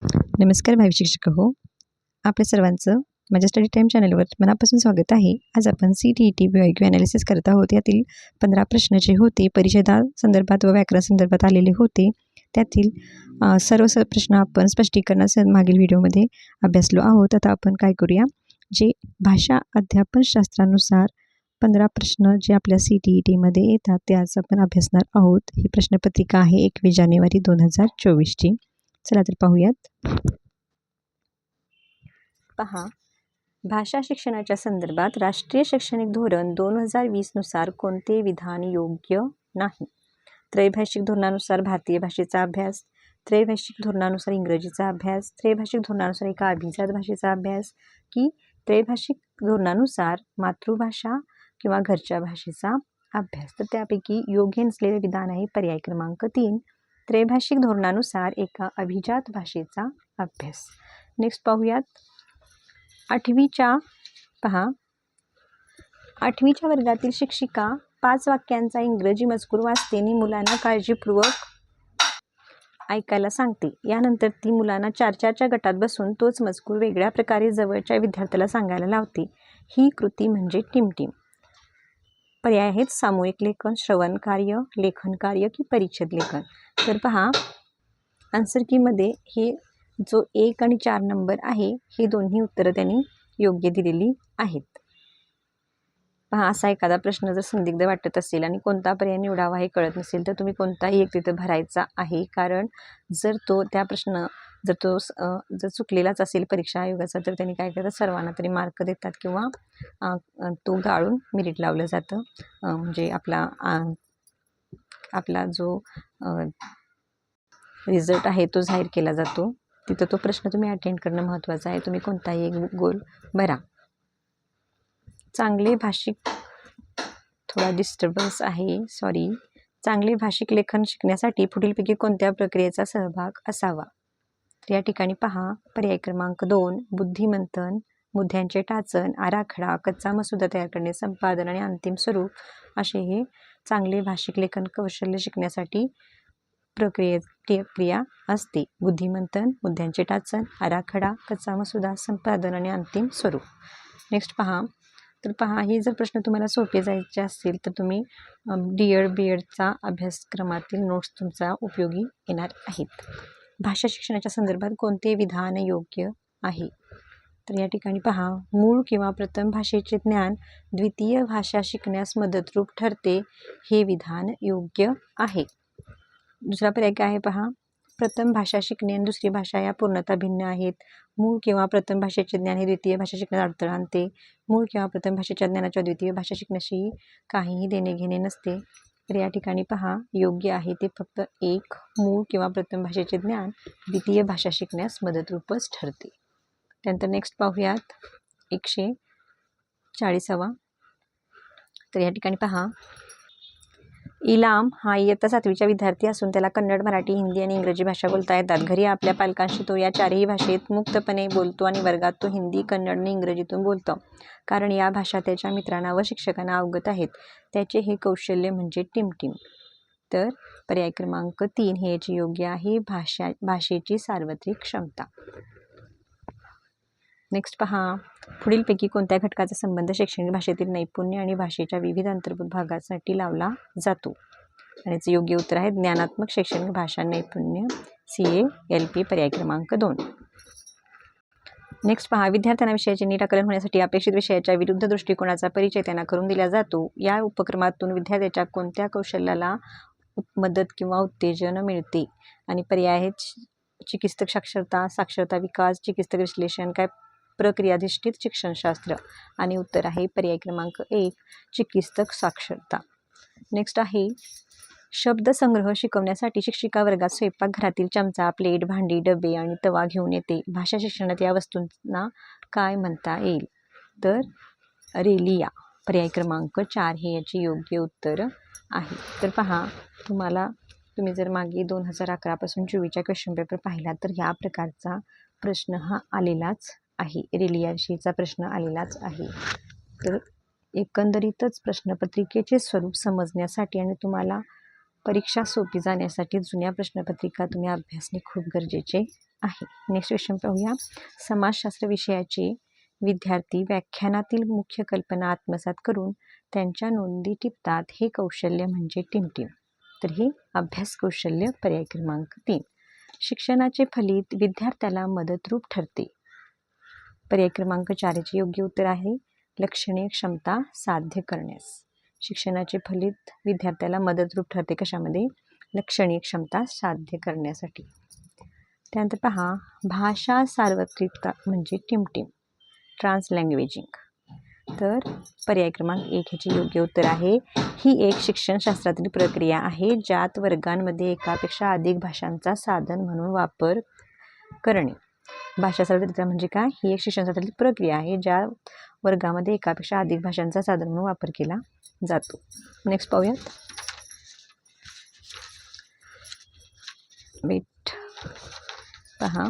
नमस्कार भावी शिक्षक हो. आपल्या सर्वांचं माझ्या स्टडी टाईम चॅनलवर मनापासून स्वागत आहे. आज आपण CTET BYQ ॲनालिसिस करत आहोत. यातील 15 प्रश्न जे होते परिच्छेदा संदर्भात व व्याकरण संदर्भात आलेले होते. त्यातील सर्व प्रश्न आपण स्पष्टीकरणासह मागील व्हिडिओमध्ये अभ्यासलो आहोत. आता आपण काय करूया, जे भाषा अध्यापन शास्त्रानुसार 15 प्रश्न जे आपल्या CTETमध्ये येतात ते आज आपण अभ्यासणार आहोत. ही प्रश्नपत्रिका आहे 21 जानेवारी 2024ची. चला तर पाहूयात. पहा, भाषा शिक्षणाच्या संदर्भात राष्ट्रीय शैक्षणिक धोरण 2020 नुसार कोणते विधान योग्य नाही? त्रैभाषिक धोरणानुसार भारतीय भाषेचा अभ्यास, त्रैभाषिक धोरणानुसार इंग्रजीचा अभ्यास, त्रैभाषिक धोरणानुसार एका अभिजात भाषेचा अभ्यास की त्रैभाषिक धोरणानुसार मातृभाषा किंवा घरच्या भाषेचा अभ्यास. तर त्यापैकी योग्य नसलेले विधान आहे पर्याय क्रमांक 3, त्रैभाषिक धोरणानुसार एका अभिजात भाषेचा अभ्यास. नेक्स्ट पाहूयात. 8वीच्या वर्गातील शिक्षिका 5 वाक्यांचा इंग्रजी मजकूर वाचते आणि मुलांना काळजीपूर्वक ऐकायला सांगते. यानंतर ती मुलांना 4-4च्या गटात बसून तोच मजकूर वेगळ्या प्रकारे जवळच्या विद्यार्थ्याला सांगायला लावते. ही कृती म्हणजे टिमटिम. पर्याय आहेत सामूहिक लेखन, श्रवण कार्य, लेखन कार्य की परिच्छेद लेखन. तर पहा, आन्सर कीमध्ये हे जो 1 आणि 4 नंबर आहे हे दोन्ही उत्तरं त्यांनी योग्य दिलेली आहेत. पहा, असा एखादा प्रश्न जर संदिग्ध वाटत असेल आणि कोणता पर्याय निवडावा हे कळत नसेल तर तुम्ही कोणताही एक तिथं भरायचा आहे. कारण जर चुकलेलाच असेल परीक्षा आयोगाचा तर त्यांनी काय करतात, सर्वांना तरी मार्क देतात किंवा तो गाळून मेरिट लावलं जातं. म्हणजे आपला जो रिझल्ट आहे तो जाहीर केला जातो. तिथं तो प्रश्न तुम्ही अटेंड करणं महत्त्वाचं आहे. तुम्ही कोणताही एक गोल भरा. चांगले भाषिक लेखन शिकण्यासाठी पुढीलपैकी कोणत्या प्रक्रियेचा सहभाग असावा? तर या ठिकाणी पहा, पर्याय क्रमांक 2, बुद्धिमंथन, मुद्द्यांचे टाचन, आराखडा, कच्चा मसुदा तयार करणे, संपादन आणि अंतिम स्वरूप असे हे चांगले भाषिक लेखन कौशल्य शिकण्यासाठी प्रक्रिया असते. बुद्धिमंथन, मुद्द्यांचे टाचन, आराखडा, कच्चा मसुदा, संपादन आणि अंतिम स्वरूप. नेक्स्ट पहा, हे जर प्रश्न तुम्हाला सोपे जायचे असतील तर तुम्ही DED BEdचा अभ्यासक्रमातील नोट्स तुमचा उपयोगी येणार आहेत. भाषा शिक्षणाच्या संदर्भात कोणते विधान योग्य आहे? तर या ठिकाणी पहा, मूळ किंवा प्रथम भाषेचे ज्ञान द्वितीय भाषा शिकण्यास मदतरूप ठरते. हे विधान योग्य आहे. दुसरा पर्याय काय आहे पहा, प्रथम भाषा शिकणे आणि दुसरी भाषा या पूर्णतः भिन्न आहेत. मूळ किंवा प्रथम भाषेचे ज्ञान हे द्वितीय भाषा शिकण्यात अडथळा आणते. मूळ किंवा प्रथम भाषेच्या ज्ञानाच्या द्वितीय भाषा शिकण्याशी काहीही देणे घेणे नसते. तर या ठिकाणी पहा, योग्य आहे ते फक्त एक, मूळ किंवा प्रथम भाषेचे ज्ञान द्वितीय भाषा शिकण्यास मदतरूपच ठरते. त्यानंतर नेक्स्ट पाहूयात 140वा. तर या ठिकाणी पहा, इलाम हा इयत्ता 7वीचा विद्यार्थी असून त्याला कन्नड, मराठी, हिंदी आणि इंग्रजी भाषा बोलता येतात. घरी आपल्या पालकांशी तो या चारही भाषेत मुक्तपणे बोलतो आणि वर्गात तो हिंदी, कन्नड आणि इंग्रजीतून बोलतो. कारण या भाषा त्याच्या मित्रांना व शिक्षकांना अवगत आहेत. त्याचे हे कौशल्य म्हणजे टिमटिम. तर पर्याय क्रमांक 3 हे याचे योग्य आहे, भाषेची सार्वत्रिक क्षमता. नेक्स्ट पहा, पुढीलपैकी कोणत्या घटकाचा संबंध शैक्षणिक भाषेतील नैपुण्य आणि भाषेच्या विविध अंतर्भूत भागासाठी लावला जातो? आणि याचे योग्य उत्तर आहे ज्ञानात्मक शैक्षणिक भाषा नैपुण्य, CALP, पर्याय क्रमांक 2. नेक्स्ट पहा, विद्यार्थ्यांना विषयाचे नीट आकलन होण्यासाठी अपेक्षित विषयाच्या विरुद्ध दृष्टिकोनाचा परिचय त्यांना करून दिला जातो. या उपक्रमातून विद्यार्थ्याच्या कोणत्या कौशल्याला मदत किंवा उत्तेजन मिळते? आणि पर्याय आहेत चिकित्सक साक्षरता विकास, चिकित्सक विश्लेषण, काय प्रक्रियाधिष्ठित शिक्षणशास्त्र. आणि उत्तर आहे पर्याय क्रमांक 1, चिकित्सक साक्षरता. नेक्स्ट आहे शब्दसंग्रह शिकवण्यासाठी शिक्षिका वर्गात स्वयंपाकघरातील चमचा, प्लेट, भांडी, डबे आणि तवा घेऊन येते. भाषा शिक्षणात या वस्तूंना काय म्हणता येईल? तर रेलिया, पर्याय क्रमांक 4 हे याचे योग्य उत्तर आहे. तर पहा, तुम्ही जर मागे 2011 पासून 24च्या क्वेश्चन पेपर पाहिला तर ह्या प्रकारचा प्रश्न हा आलेलाच आहे. रेलियाशीचा प्रश्न आलेलाच आहे. तर एकंदरीतच प्रश्नपत्रिकेचे स्वरूप समजण्यासाठी आणि तुम्हाला परीक्षा सोपी जाण्यासाठी जुन्या प्रश्नपत्रिका तुम्ही अभ्यासणे खूप गरजेचे आहे. नेक्स्ट क्वेश्चन पाहूया. समाजशास्त्र विषयाचे विद्यार्थी व्याख्यानातील मुख्य कल्पना आत्मसात करून त्यांच्या नोंदी टिपतात. हे कौशल्य म्हणजे टिमटिम. तर हे अभ्यास कौशल्य पर्याय क्रमांक 3. शिक्षणाचे फलित विद्यार्थ्याला मदतरूप ठरते. पर्याय क्रमांक 4 चे योग्य उत्तर आहे लक्षणीय क्षमता साध्य करण्यास. शिक्षणाचे फलित विद्यार्थ्याला मदतरूप ठरते कशामध्ये? लक्षणीय क्षमता साध्य करण्यासाठी. त्यानंतर पहा, भाषा सार्वत्रिकता म्हणजे टिमटिम, ट्रान्सलँग्वेजिंग. तर पर्याय क्रमांक 1 ह्याचे योग्य उत्तर आहे. ही एक शिक्षणशास्त्रातील प्रक्रिया आहे ज्यात वर्गांमध्ये एकापेक्षा अधिक भाषांचा साधन म्हणून वापर करणे. भाषा सार्वत्रिकता म्हणजे काय? ही एक शिक्षणशास्त्रातील प्रक्रिया आहे ज्या वर्गामध्ये एकापेक्षा अधिक भाषांचा साधन म्हणून वापर केला जातो. नेक्स्ट पाहूयात. वेट पहा,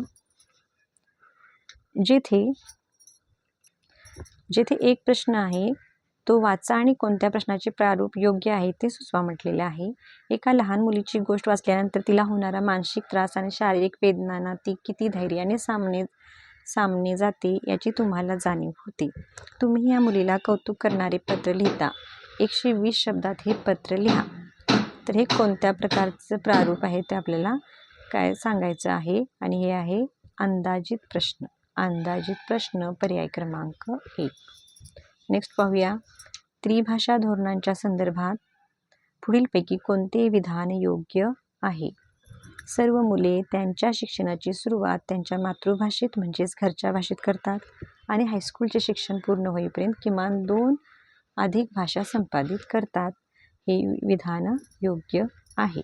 जेथे एक प्रश्न आहे तो वाचा आणि कोणत्या प्रश्नाचे प्रारूप योग्य आहे ते सुचवा म्हटलेले आहे. एका लहान मुलीची गोष्ट वाचल्यानंतर तिला होणारा मानसिक त्रास आणि शारीरिक वेदनांना ती किती धैर्याने सामने जाते याची तुम्हाला जाणीव होते. तुम्ही या मुलीला कौतुक करणारे पत्र लिहिता. 120 शब्दात हे पत्र लिहा. तर हे कोणत्या प्रकारचं प्रारूप आहे ते आपल्याला काय सांगायचं आहे आणि हे आहे अंदाजित प्रश्न. अंदाजित प्रश्न पर्याय क्रमांक 1. नेक्स्ट पाहूया. त्रिभाषा धोरणांच्या संदर्भात पुढीलपैकी कोणते विधान योग्य आहे? सर्व मुले त्यांच्या शिक्षणाची सुरुवात त्यांच्या मातृभाषेत म्हणजेच घरच्या भाषेत करतात आणि हायस्कूलचे शिक्षण पूर्ण होईपर्यंत किमान 2 अधिक भाषा संपादित करतात. हे विधान योग्य आहे.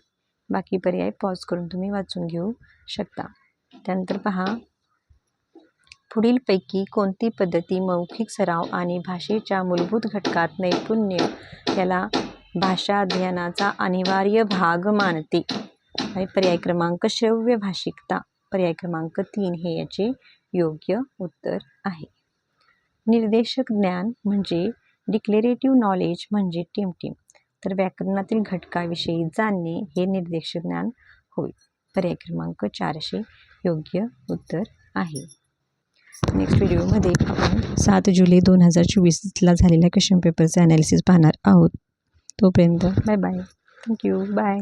बाकी पर्याय पॉज करून तुम्ही वाचून घेऊ शकता. त्यानंतर पहा, पुढीलपैकी कोणती पद्धती मौखिक सराव आणि भाषेच्या मूलभूत घटकात नैपुण्य याला भाषा अध्ययनाचा अनिवार्य भाग मानते? आणि पर्याय क्रमांक श्रव्य भाषिकता पर्याय क्रमांक 3 हे याचे योग्य उत्तर आहे. निर्देशक ज्ञान म्हणजे डिक्लेरेटिव्ह नॉलेज म्हणजे टिमटिम. तर व्याकरणातील घटकाविषयी जाणणे हे निर्देशक ज्ञान होय. पर्याय क्रमांक 4 योग्य उत्तर आहे. नेक्स्ट व्हिडिओमध्ये आपण 7 जुलै 2024ला झालेल्या क्वेश्चन पेपरचे ॲनालिसिस पाहणार आहोत. तोपर्यंत बाय बाय. थँक्यू. बाय.